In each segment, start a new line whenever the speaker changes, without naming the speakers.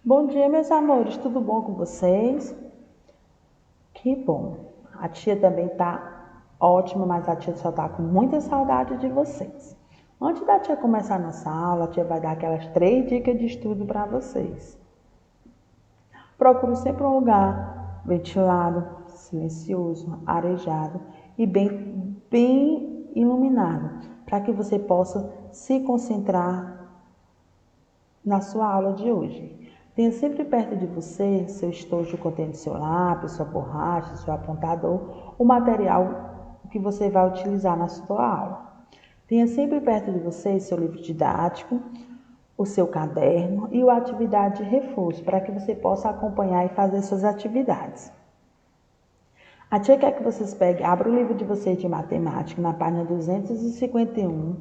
Bom dia, meus amores, tudo bom com vocês? Que bom. A tia também tá ótima, mas a tia só tá com muita saudade de vocês. Antes da tia começar a nossa aula, a tia vai dar aquelas 3 dicas de estudo para vocês. Procure sempre um lugar ventilado, silencioso, arejado e bem iluminado, para que você possa se concentrar na sua aula de hoje. Tenha sempre perto de você seu estojo contendo seu lápis, sua borracha, seu apontador, o material que você vai utilizar na sua aula. Tenha sempre perto de você seu livro didático, o seu caderno e a atividade de reforço, para que você possa acompanhar e fazer suas atividades. A tia quer que vocês peguem, abra o livro de vocês de matemática na página 251,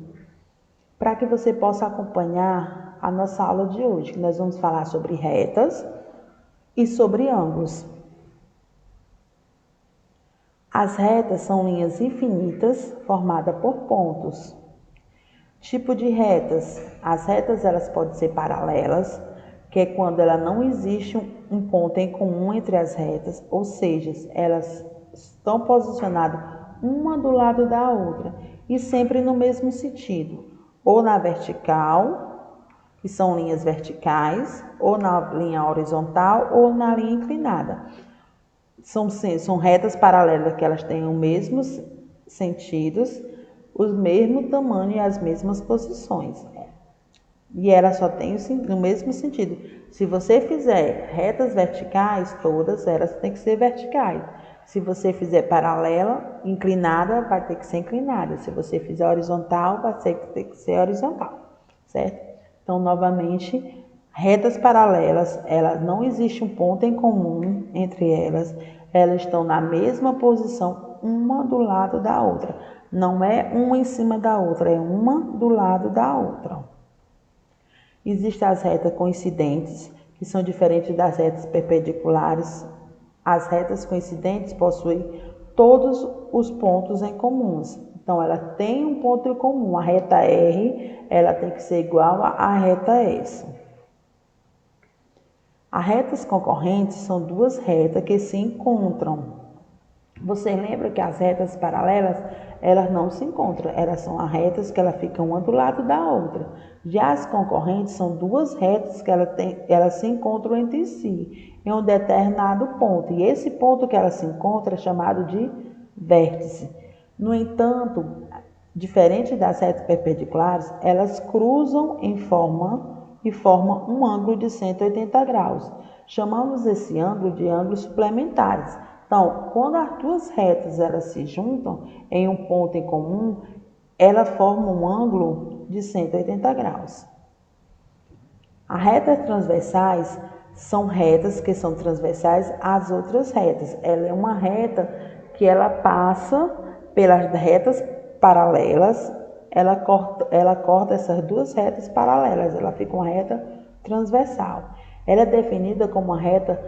para que você possa acompanhar a nossa aula de hoje, que nós vamos falar sobre retas e sobre ângulos. As retas são linhas infinitas formadas por pontos. Tipo de retas. As retas elas podem ser paralelas, que é quando ela não existe um ponto em comum entre as retas, ou seja, elas estão posicionadas uma do lado da outra e sempre no mesmo sentido, ou na vertical, que são linhas verticais, ou na linha horizontal, ou na linha inclinada. São retas paralelas que elas têm os mesmos sentidos, o mesmo tamanho e as mesmas posições. E ela só tem o mesmo sentido. Se você fizer retas verticais, todas elas têm que ser verticais. Se você fizer paralela, inclinada, vai ter que ser inclinada. Se você fizer horizontal, vai ter que ser horizontal, certo? Então, novamente, retas paralelas, elas não existe um ponto em comum entre elas. Elas estão na mesma posição, uma do lado da outra. Não é uma em cima da outra, é uma do lado da outra. Existem as retas coincidentes, que são diferentes das retas perpendiculares. As retas coincidentes possuem todos os pontos em comuns. Então, ela tem um ponto em comum. A reta R, ela tem que ser igual à reta S. As retas concorrentes são duas retas que se encontram. Você lembra que as retas paralelas, elas não se encontram, elas são as retas que elas ficam uma do lado da outra. Já as concorrentes são duas retas que elas se encontram entre si, em um determinado ponto. E esse ponto que elas se encontram é chamado de vértice. No entanto, diferente das retas perpendiculares, elas cruzam e formam um ângulo de 180 graus. Chamamos esse ângulo de ângulos suplementares. Então, quando as duas retas elas se juntam em um ponto em comum, ela forma um ângulo de 180 graus. As retas transversais são retas que são transversais às outras retas. Ela é uma reta que ela passa pelas retas paralelas, ela corta essas duas retas paralelas, ela fica uma reta transversal. Ela é definida como uma reta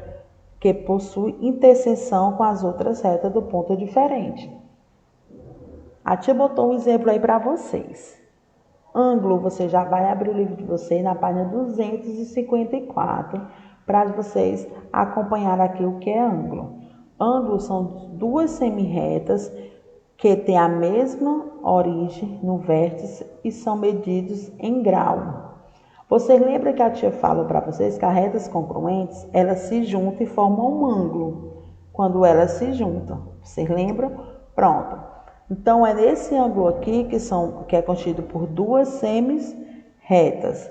que possui interseção com as outras retas do ponto diferente. A tia botou um exemplo aí para vocês. Ângulo, você já vai abrir o livro de vocês na página 254 para vocês acompanharem aqui o que é ângulo. Ângulo são duas semirretas que têm a mesma origem no vértice e são medidos em grau. Vocês lembram que a tia falou para vocês que as retas congruentes, elas se juntam e formam um ângulo quando elas se juntam. Vocês lembram? Pronto. Então, é nesse ângulo aqui que é constituído por duas semirretas.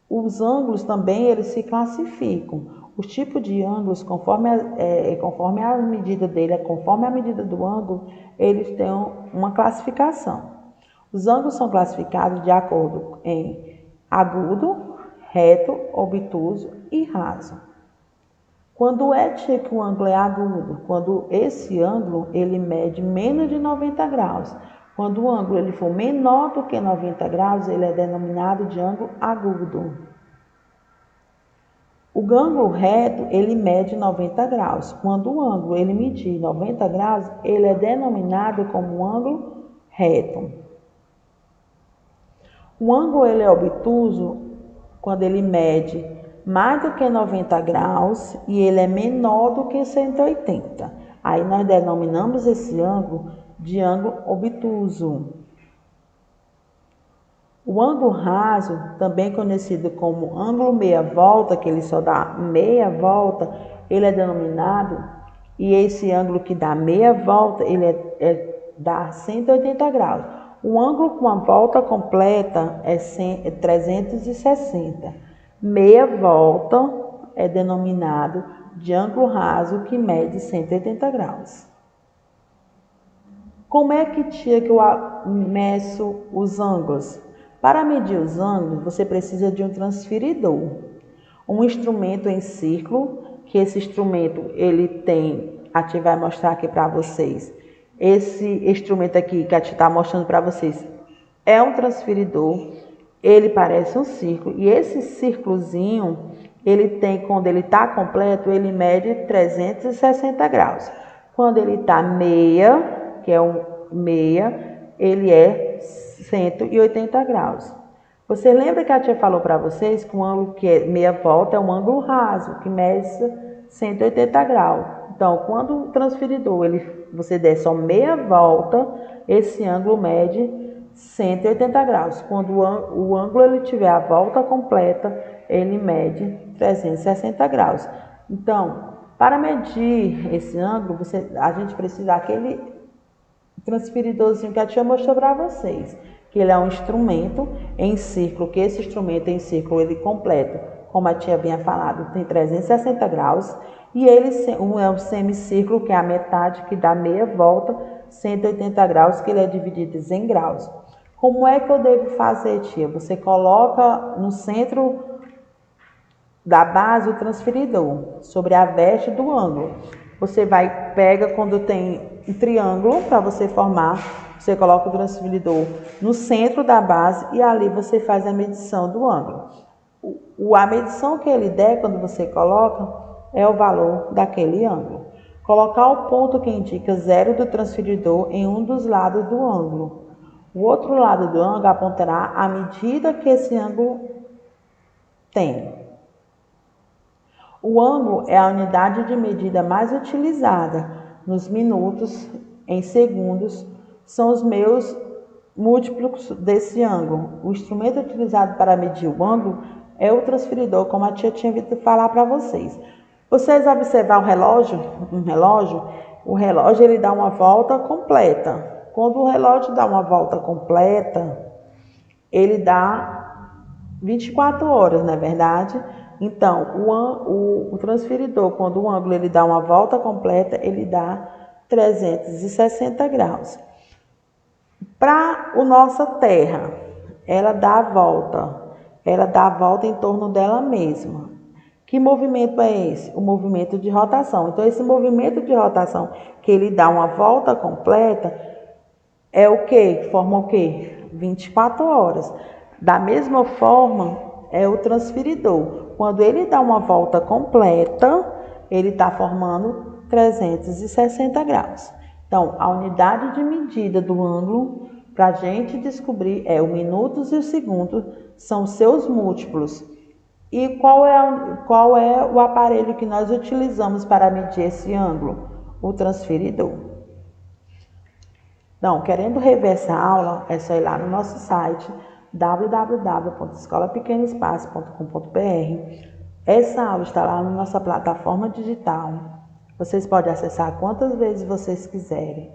Os ângulos também, eles se classificam. Os tipos de ângulos, conforme a medida dele, conforme a medida do ângulo, eles têm uma classificação. Os ângulos são classificados de acordo em agudo, reto, obtuso e raso. Quando é que o ângulo é agudo? Quando esse ângulo ele mede menos de 90 graus. Quando o ângulo ele for menor do que 90 graus, ele é denominado de ângulo agudo. O ângulo reto, ele mede 90 graus. Quando o ângulo ele medir 90 graus, ele é denominado como ângulo reto. O ângulo ele é obtuso quando ele mede mais do que 90 graus e ele é menor do que 180. Aí nós denominamos esse ângulo de ângulo obtuso. O ângulo raso, também conhecido como ângulo meia volta, que ele só dá meia volta, ele é denominado, e esse ângulo que dá meia volta, ele dá 180 graus. O ângulo com a volta completa é 360. Meia volta é denominado de ângulo raso, que mede 180 graus. Como é que, tia, que eu meço os ângulos? Para medir os ângulos, você precisa de um transferidor, um instrumento em círculo, que esse instrumento ele tem, a tia vai mostrar aqui para vocês. Esse instrumento aqui que a tia está mostrando para vocês é um transferidor, ele parece um círculo, e esse círculozinho, ele tem, quando ele está completo, ele mede 360 graus. Quando ele está meia, que é um meia, ele é 180 graus. Você lembra que a tia falou para vocês que um ângulo que é meia volta é um ângulo raso, que mede 180 graus. Então, quando o transferidor você der só meia volta, esse ângulo mede 180 graus. Quando o ângulo ele tiver a volta completa, ele mede 360 graus. Então, para medir esse ângulo, a gente precisa daquele transferidorzinho que a tia mostrou para vocês, que ele é um instrumento em círculo, que esse instrumento em círculo ele completa, como a tia havia falado, tem 360 graus, e ele é um semicírculo, que é a metade, que dá meia volta, 180 graus, que ele é dividido em graus. Como é que eu devo fazer, tia? Você coloca no centro da base o transferidor, sobre a veste do ângulo. Você pega quando tem um triângulo para você formar, você coloca o transferidor no centro da base e ali você faz a medição do ângulo. A medição que ele der quando você coloca é o valor daquele ângulo. Colocar o ponto que indica zero do transferidor em um dos lados do ângulo. O outro lado do ângulo apontará a medida que esse ângulo tem. O ângulo é a unidade de medida mais utilizada. Nos minutos, em segundos, são os meus múltiplos desse ângulo. O instrumento utilizado para medir o ângulo é o transferidor, como a tia tinha visto falar para vocês. Vocês observar o relógio ele dá uma volta completa. Quando o relógio dá uma volta completa, ele dá 24 horas, não é verdade? Então, o transferidor, quando o ângulo ele dá uma volta completa, ele dá 360 graus. Para a nossa Terra, ela dá a volta em torno dela mesma. Que movimento é esse? O movimento de rotação. Então, esse movimento de rotação, que ele dá uma volta completa, é o quê? Forma o quê? 24 horas. Da mesma forma, é o transferidor. Quando ele dá uma volta completa, ele está formando 360 graus. Então, a unidade de medida do ângulo, para a gente descobrir, é o minutos e o segundo, são seus múltiplos. E qual é o aparelho que nós utilizamos para medir esse ângulo? O transferidor. Então, querendo rever essa aula, é só ir lá no nosso site, www.escolapequenoespaço.com.br. Essa aula está lá na nossa plataforma digital. Vocês podem acessar quantas vezes vocês quiserem.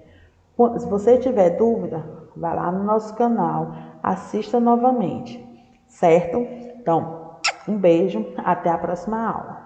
Se você tiver dúvida, vá lá no nosso canal, assista novamente, certo? Então, um beijo, até a próxima aula.